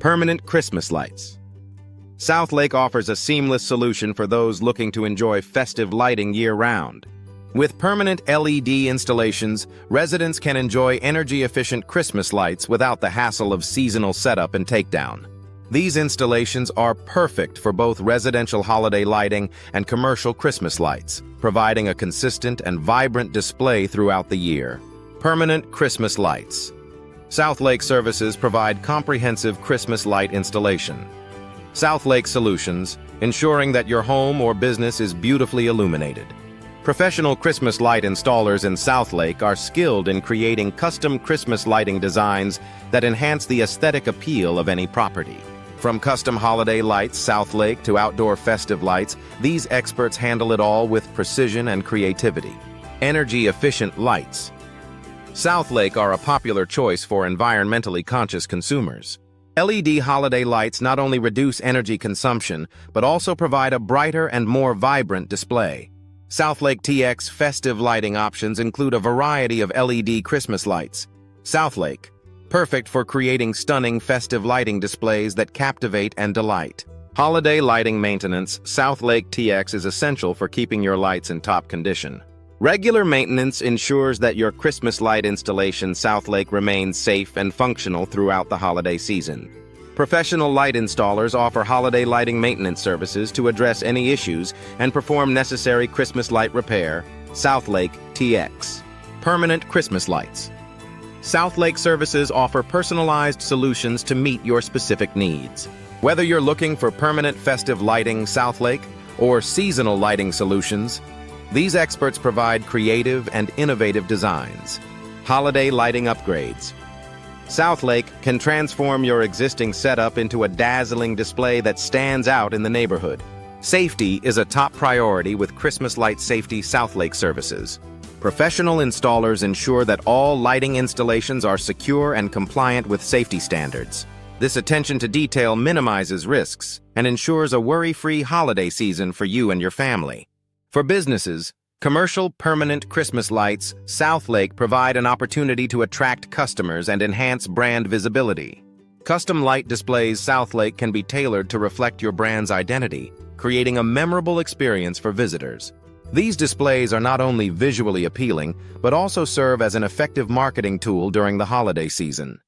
Permanent Christmas Lights. Southlake offers a seamless solution for those looking to enjoy festive lighting year-round. With permanent LED installations, residents can enjoy energy-efficient Christmas lights without the hassle of seasonal setup and takedown. These installations are perfect for both residential holiday lighting and commercial Christmas lights, providing a consistent and vibrant display throughout the year. Permanent Christmas Lights. Southlake Services provide comprehensive Christmas light installation. Southlake Solutions, ensuring that your home or business is beautifully illuminated. Professional Christmas light installers in Southlake are skilled in creating custom Christmas lighting designs that enhance the aesthetic appeal of any property. From custom holiday lights, Southlake, to outdoor festive lights, these experts handle it all with precision and creativity. Energy-efficient lights. Southlake are a popular choice for environmentally conscious consumers. LED holiday lights not only reduce energy consumption, but also provide a brighter and more vibrant display. Southlake TX festive lighting options include a variety of LED Christmas lights. Southlake, perfect for creating stunning festive lighting displays that captivate and delight. Holiday lighting maintenance. Southlake TX is essential for keeping your lights in top condition. Regular maintenance ensures that your Christmas light installation Southlake remains safe and functional throughout the holiday season. Professional light installers offer holiday lighting maintenance services to address any issues and perform necessary Christmas light repair. Southlake TX. Permanent Christmas Lights. Southlake Services offer personalized solutions to meet your specific needs. Whether you're looking for permanent festive lighting Southlake or seasonal lighting solutions, these experts provide creative and innovative designs. Holiday lighting upgrades. Southlake can transform your existing setup into a dazzling display that stands out in the neighborhood. Safety is a top priority with Christmas Light Safety Southlake Services. Professional installers ensure that all lighting installations are secure and compliant with safety standards. This attention to detail minimizes risks and ensures a worry-free holiday season for you and your family. For businesses, commercial permanent Christmas lights Southlake provide an opportunity to attract customers and enhance brand visibility. Custom light displays Southlake can be tailored to reflect your brand's identity, creating a memorable experience for visitors. These displays are not only visually appealing, but also serve as an effective marketing tool during the holiday season.